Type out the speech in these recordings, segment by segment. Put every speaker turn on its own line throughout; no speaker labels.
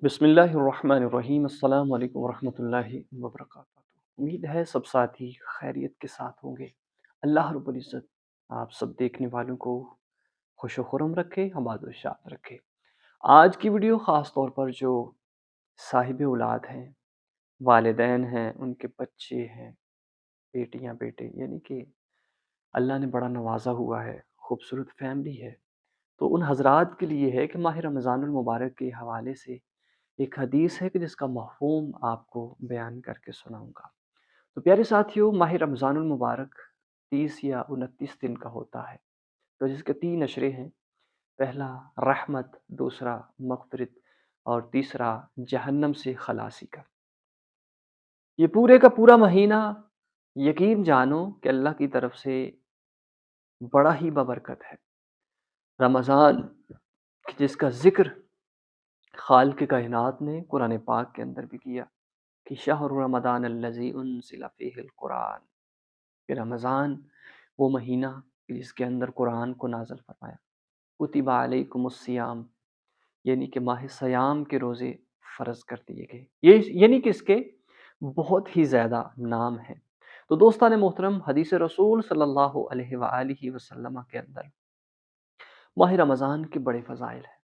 بسم اللہ الرحمن الرحیم، السلام علیکم ورحمۃ اللہ وبرکاتہ۔ امید ہے سب ساتھی خیریت کے ساتھ ہوں گے۔ اللہ رب العزت آپ سب دیکھنے والوں کو خوش و خرم رکھے، آباد و شاد رکھے۔ آج کی ویڈیو خاص طور پر جو صاحب اولاد ہیں، والدین ہیں، ان کے بچے ہیں، بیٹیاں بیٹے، یعنی کہ اللہ نے بڑا نوازا ہوا ہے، خوبصورت فیملی ہے، تو ان حضرات کے لیے ہے کہ ماہ رمضان المبارک کے حوالے سے ایک حدیث ہے کہ جس کا مفہوم آپ کو بیان کر کے سناؤں گا۔ تو پیارے ساتھیوں، ماہ رمضان المبارک 30 یا 29 دن کا ہوتا ہے، تو جس کے 3 اشرے ہیں۔ پہلا رحمت، دوسرا مغفرت، اور تیسرا جہنم سے خلاصی کا۔ یہ پورے کا پورا مہینہ یقین جانو کہ اللہ کی طرف سے بڑا ہی بابرکت ہے۔ رمضان جس کا ذکر خالق کائنات نے قرآن پاک کے اندر بھی کیا کہ شہر رمضان الذی انزل فیہ القرآن، کہ رمضان وہ مہینہ جس کے اندر قرآن کو نازل فرمایا۔ کتب علیکم الصیام، یعنی کہ ماہ سیام کے روزے فرض کر دیے گئے، یہ یعنی کہ اس کے بہت ہی زیادہ نام ہیں۔ تو دوستان محترم، حدیث رسول صلی اللہ علیہ وآلہ وسلم کے اندر ماہ رمضان کے بڑے فضائل ہیں۔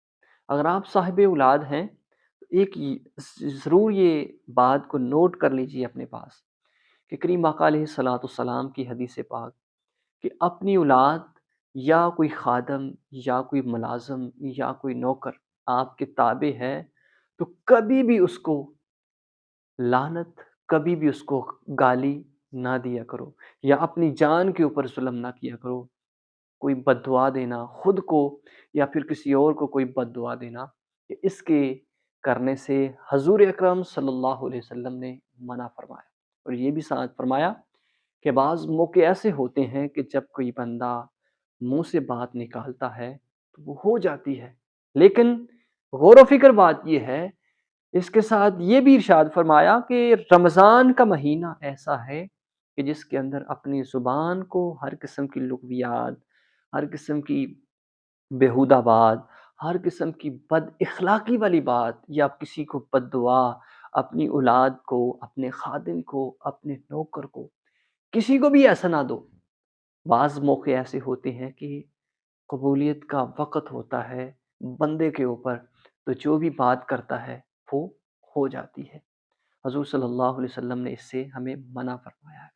اگر آپ صاحب اولاد ہیں تو ایک ضرور یہ بات کو نوٹ کر لیجیے اپنے پاس کہ کریم آقا علیہ الصلوۃ والسلام کی حدیث پاک کہ اپنی اولاد یا کوئی خادم یا کوئی ملازم یا کوئی نوکر آپ کے تابع ہے تو کبھی بھی اس کو لعنت، کبھی بھی اس کو گالی نہ دیا کرو، یا اپنی جان کے اوپر ظلم نہ کیا کرو۔ کوئی بد دعا دینا خود کو یا پھر کسی اور کو کوئی بد دعا دینا، کہ اس کے کرنے سے حضور اکرم صلی اللہ علیہ وسلم نے منع فرمایا۔ اور یہ بھی ساتھ فرمایا کہ بعض موقع ایسے ہوتے ہیں کہ جب کوئی بندہ منہ سے بات نکالتا ہے تو وہ ہو جاتی ہے، لیکن غور و فکر بات یہ ہے، اس کے ساتھ یہ بھی ارشاد فرمایا کہ رمضان کا مہینہ ایسا ہے کہ جس کے اندر اپنی زبان کو ہر قسم کی لغویات، ہر قسم کی بیہودہ بات، ہر قسم کی بد اخلاقی والی بات، یا کسی کو بد دعا، اپنی اولاد کو، اپنے خادم کو، اپنے نوکر کو، کسی کو بھی ایسا نہ دو۔ بعض موقع ایسے ہوتے ہیں کہ قبولیت کا وقت ہوتا ہے بندے کے اوپر، تو جو بھی بات کرتا ہے وہ ہو جاتی ہے۔ حضور صلی اللہ علیہ وسلم نے اس سے ہمیں منع فرمایا ہے۔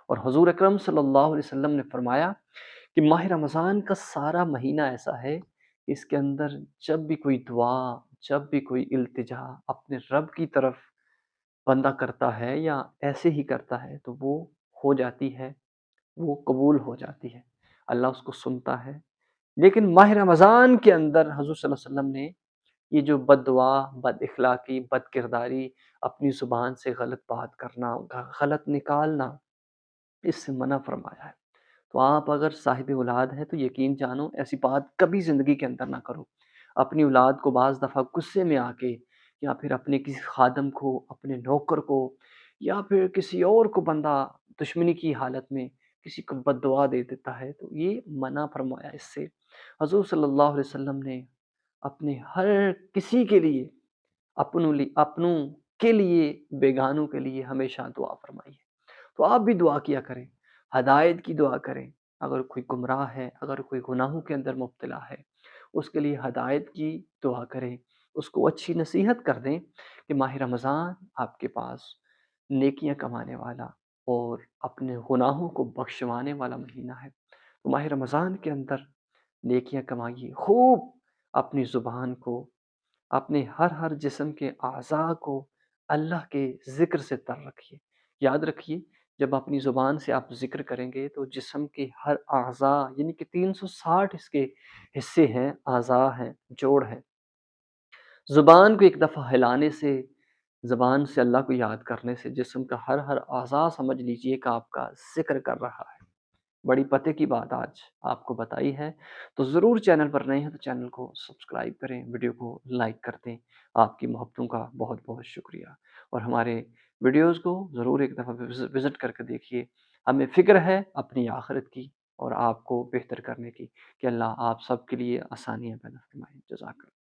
اور حضور اکرم صلی اللہ علیہ وسلم نے فرمایا کہ ماہ رمضان کا سارا مہینہ ایسا ہے، اس کے اندر جب بھی کوئی دعا، جب بھی کوئی التجا اپنے رب کی طرف بندہ کرتا ہے یا ایسے ہی کرتا ہے تو وہ ہو جاتی ہے، وہ قبول ہو جاتی ہے، اللہ اس کو سنتا ہے۔ لیکن ماہ رمضان کے اندر حضور صلی اللہ علیہ وسلم نے یہ جو بد دعا، بد اخلاقی، بد کرداری، اپنی زبان سے غلط بات کرنا، غلط نکالنا، اس سے منع فرمایا ہے۔ تو آپ اگر صاحب اولاد ہیں تو یقین جانو ایسی بات کبھی زندگی کے اندر نہ کرو۔ اپنی اولاد کو بعض دفعہ غصے میں آ کے، یا پھر اپنے کسی خادم کو، اپنے نوکر کو، یا پھر کسی اور کو بندہ دشمنی کی حالت میں کسی کو بد دعا دے دیتا ہے تو یہ منع فرمایا اس سے۔ حضور صلی اللہ علیہ وسلم نے اپنے ہر کسی کے لیے، اپنوں کے لیے، بیگانوں کے لیے ہمیشہ دعا فرمائی ہے۔ تو آپ بھی دعا کیا کریں، ہدایت کی دعا کریں۔ اگر کوئی گمراہ ہے، اگر کوئی گناہوں کے اندر مبتلا ہے، اس کے لیے ہدایت کی دعا کریں، اس کو اچھی نصیحت کر دیں کہ ماہ رمضان آپ کے پاس نیکیاں کمانے والا اور اپنے گناہوں کو بخشوانے والا مہینہ ہے۔ تو ماہ رمضان کے اندر نیکیاں کمائیے، خوب اپنی زبان کو، اپنے ہر جسم کے اعضاء کو اللہ کے ذکر سے تر رکھیے۔ یاد رکھیے، جب اپنی زبان سے آپ ذکر کریں گے تو جسم کے ہر اعضاء، یعنی کہ 360 اس کے حصے ہیں، اعضاء ہیں، جوڑ ہیں، زبان کو ایک دفعہ ہلانے سے، زبان سے اللہ کو یاد کرنے سے جسم کا ہر اعضاء سمجھ لیجئے کہ آپ کا ذکر کر رہا ہے۔ بڑی پتے کی بات آج آپ کو بتائی ہے، تو ضرور چینل پر نئے ہیں تو چینل کو سبسکرائب کریں، ویڈیو کو لائک کر دیں۔ آپ کی محبتوں کا بہت بہت شکریہ، اور ہمارے ویڈیوز کو ضرور ایک دفعہ وزٹ کر کے دیکھیے۔ ہمیں فکر ہے اپنی آخرت کی اور آپ کو بہتر کرنے کی، کہ اللہ آپ سب کے لیے آسانیاں پیدا فرمائے۔ جزاک اللہ۔